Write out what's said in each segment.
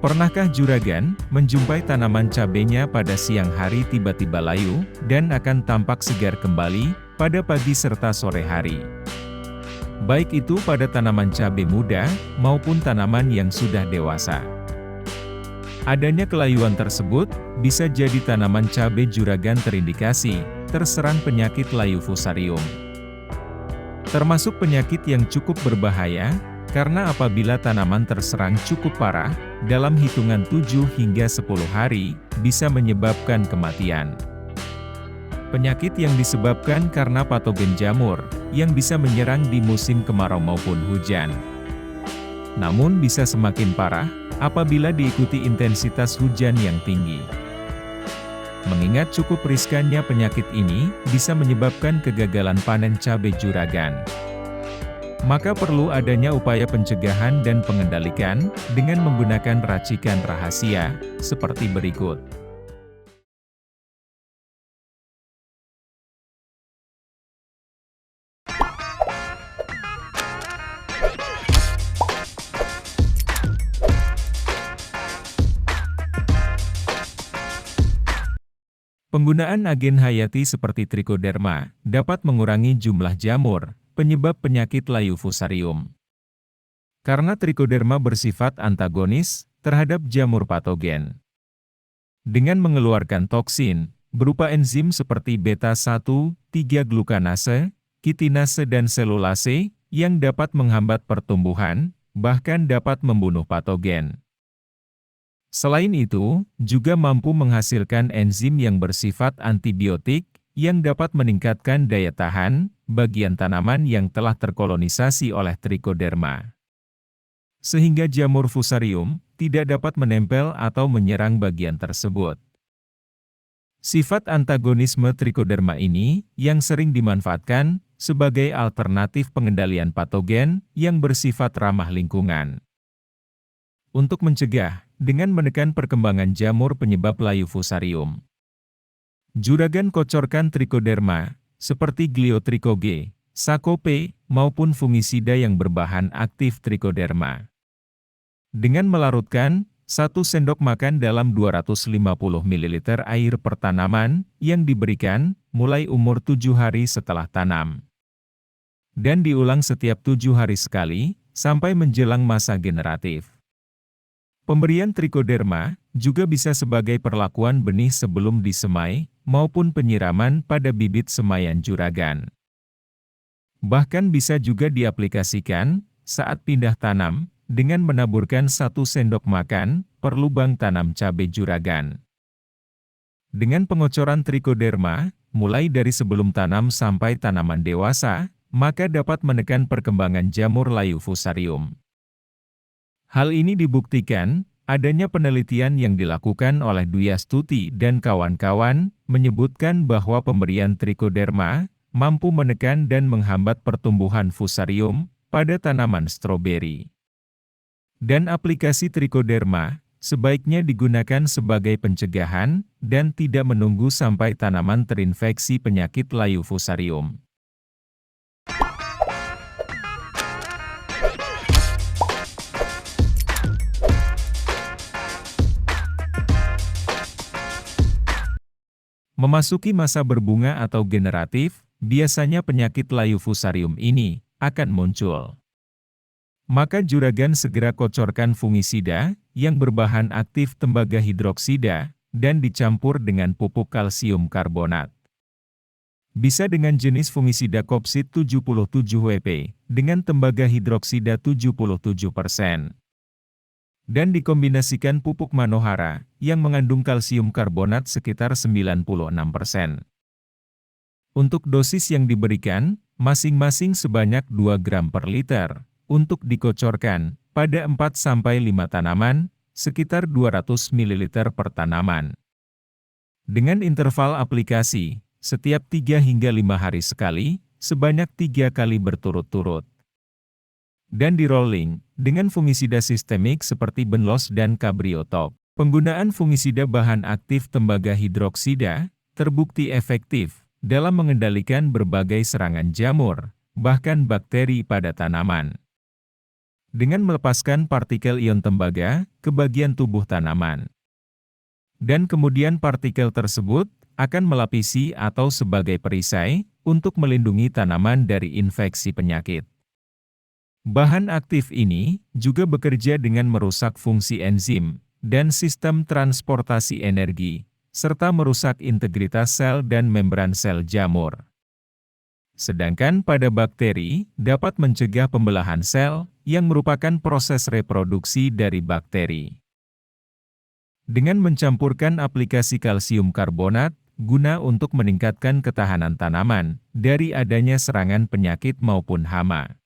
Pernahkah juragan menjumpai tanaman cabenya pada siang hari tiba-tiba layu, dan akan tampak segar kembali pada pagi serta sore hari? Baik itu pada tanaman cabai muda, maupun tanaman yang sudah dewasa. Adanya kelayuan tersebut, bisa jadi tanaman cabai juragan terindikasi terserang penyakit layu fusarium. Termasuk penyakit yang cukup berbahaya, karena apabila tanaman terserang cukup parah, dalam hitungan 7 hingga 10 hari, bisa menyebabkan kematian. Penyakit yang disebabkan karena patogen jamur, yang bisa menyerang di musim kemarau maupun hujan. Namun bisa semakin parah, apabila diikuti intensitas hujan yang tinggi. Mengingat cukup riskannya penyakit ini, bisa menyebabkan kegagalan panen cabai juragan. Maka perlu adanya upaya pencegahan dan pengendalikan, dengan menggunakan racikan rahasia, seperti berikut. Penggunaan agen hayati seperti Trichoderma, dapat mengurangi jumlah jamur, penyebab penyakit layu fusarium. Karena Trichoderma bersifat antagonis terhadap jamur patogen. Dengan mengeluarkan toksin, berupa enzim seperti beta-1,3-glukanase, kitinase dan selulase, yang dapat menghambat pertumbuhan, bahkan dapat membunuh patogen. Selain itu, juga mampu menghasilkan enzim yang bersifat antibiotik, yang dapat meningkatkan daya tahan, bagian tanaman yang telah terkolonisasi oleh Trichoderma. Sehingga jamur fusarium, tidak dapat menempel atau menyerang bagian tersebut. Sifat antagonisme Trichoderma ini, yang sering dimanfaatkan, sebagai alternatif pengendalian patogen, yang bersifat ramah lingkungan. Untuk mencegah, dengan menekan perkembangan jamur penyebab layu fusarium. Juragan kocorkan Trichoderma, seperti Gliotrichoge, Sakope, maupun fungisida yang berbahan aktif Trichoderma. Dengan melarutkan, 1 sendok makan dalam 250 ml air per tanaman, yang diberikan, mulai umur 7 hari setelah tanam. Dan diulang setiap 7 hari sekali, sampai menjelang masa generatif. Pemberian Trichoderma juga bisa sebagai perlakuan benih sebelum disemai, maupun penyiraman pada bibit semaian juragan. Bahkan bisa juga diaplikasikan saat pindah tanam, dengan menaburkan 1 sendok makan per lubang tanam cabai juragan. Dengan pengocoran Trichoderma, mulai dari sebelum tanam sampai tanaman dewasa, maka dapat menekan perkembangan jamur layu fusarium. Hal ini dibuktikan, adanya penelitian yang dilakukan oleh Dwi Astuti dan kawan-kawan, menyebutkan bahwa pemberian Trichoderma, mampu menekan dan menghambat pertumbuhan fusarium, pada tanaman stroberi. Dan aplikasi Trichoderma, sebaiknya digunakan sebagai pencegahan, dan tidak menunggu sampai tanaman terinfeksi penyakit layu fusarium. Memasuki masa berbunga atau generatif, biasanya penyakit layu fusarium ini akan muncul. Maka juragan segera kocorkan fungisida yang berbahan aktif tembaga hidroksida dan dicampur dengan pupuk kalsium karbonat. Bisa dengan jenis fungisida Kopsid 77 WP dengan tembaga hidroksida 77%. Dan dikombinasikan pupuk manohara, yang mengandung kalsium karbonat sekitar 96%. Untuk dosis yang diberikan, masing-masing sebanyak 2 gram per liter, untuk dikocorkan, pada 4-5 tanaman, sekitar 200 ml per tanaman. Dengan interval aplikasi, setiap 3 hingga 5 hari sekali, sebanyak 3 kali berturut-turut. Dan di rolling, dengan fungisida sistemik seperti Benlos dan Cabriotop. Penggunaan fungisida bahan aktif tembaga hidroksida, terbukti efektif, dalam mengendalikan berbagai serangan jamur, bahkan bakteri pada tanaman. dengan melepaskan partikel ion tembaga ke bagian tubuh tanaman. Dan kemudian partikel tersebut akan melapisi atau sebagai perisai untuk melindungi tanaman dari infeksi penyakit. Bahan aktif ini juga bekerja dengan merusak fungsi enzim dan sistem transportasi energi, serta merusak integritas sel dan membran sel jamur. Sedangkan pada bakteri, dapat mencegah pembelahan sel yang merupakan proses reproduksi dari bakteri. Dengan mencampurkan aplikasi kalsium karbonat, guna untuk meningkatkan ketahanan tanaman dari adanya serangan penyakit maupun hama.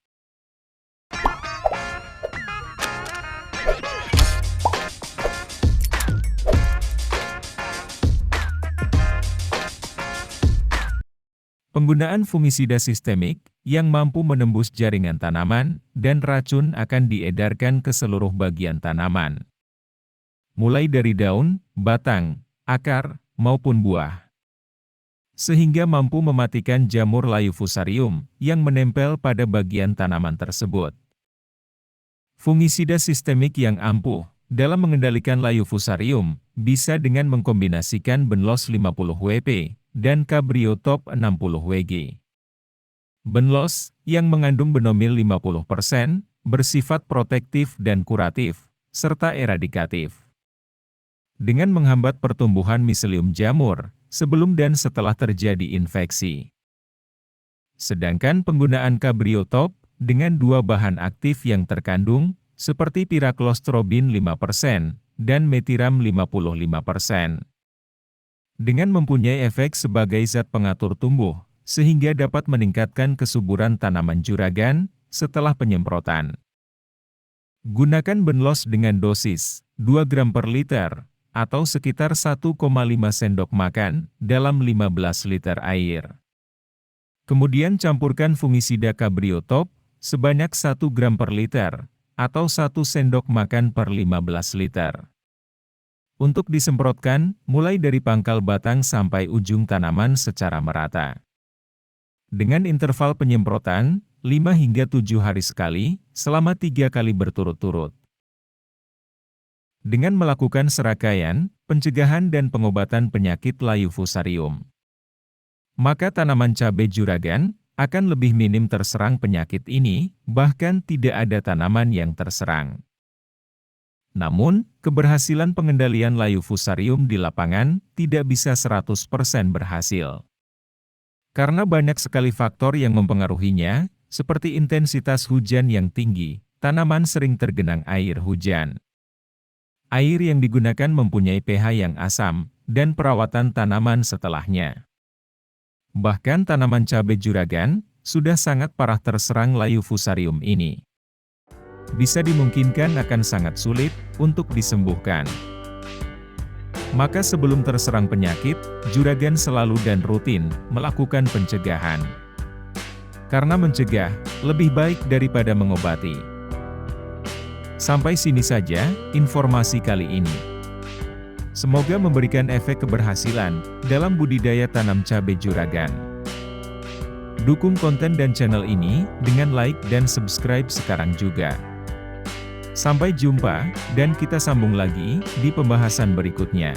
Penggunaan fungisida sistemik yang mampu menembus jaringan tanaman dan racun akan diedarkan ke seluruh bagian tanaman, mulai dari daun, batang, akar, maupun buah, sehingga mampu mematikan jamur layu fusarium yang menempel pada bagian tanaman tersebut. Fungisida sistemik yang ampuh dalam mengendalikan layu fusarium bisa dengan mengkombinasikan Benlos 50 WP dan Cabriotop 60 WG. Benlos, yang mengandung benomil 50%, bersifat protektif dan kuratif, serta eradikatif, dengan menghambat pertumbuhan miselium jamur sebelum dan setelah terjadi infeksi. Sedangkan penggunaan Cabriotop dengan dua bahan aktif yang terkandung, seperti Piraklostrobium 5% dan Metiram 55%, dengan mempunyai efek sebagai zat pengatur tumbuh, sehingga dapat meningkatkan kesuburan tanaman juragan setelah penyemprotan. Gunakan Benlos dengan dosis 2 gram per liter, atau sekitar 1,5 sendok makan dalam 15 liter air. Kemudian campurkan fungisida Cabriotop sebanyak 1 gram per liter, atau 1 sendok makan per 15 liter. Untuk disemprotkan, mulai dari pangkal batang sampai ujung tanaman secara merata. Dengan interval penyemprotan, 5 hingga 7 hari sekali, selama 3 kali berturut-turut. Dengan melakukan serangkaian, pencegahan dan pengobatan penyakit layu fusarium, maka tanaman cabai juragan akan lebih minim terserang penyakit ini, bahkan tidak ada tanaman yang terserang. Namun, keberhasilan pengendalian layu fusarium di lapangan tidak bisa 100% berhasil. Karena banyak sekali faktor yang mempengaruhinya, seperti intensitas hujan yang tinggi, tanaman sering tergenang air hujan. Air yang digunakan mempunyai pH yang asam, dan perawatan tanaman setelahnya. Bahkan tanaman cabai juragan sudah sangat parah terserang layu fusarium ini. Bisa dimungkinkan akan sangat sulit untuk disembuhkan. Maka sebelum terserang penyakit, juragan selalu dan rutin melakukan pencegahan. Karena mencegah lebih baik daripada mengobati. Sampai sini saja informasi kali ini. Semoga memberikan efek keberhasilan dalam budidaya tanam cabai juragan. Dukung konten dan channel ini dengan like dan subscribe sekarang juga. Sampai jumpa, dan kita sambung lagi di pembahasan berikutnya.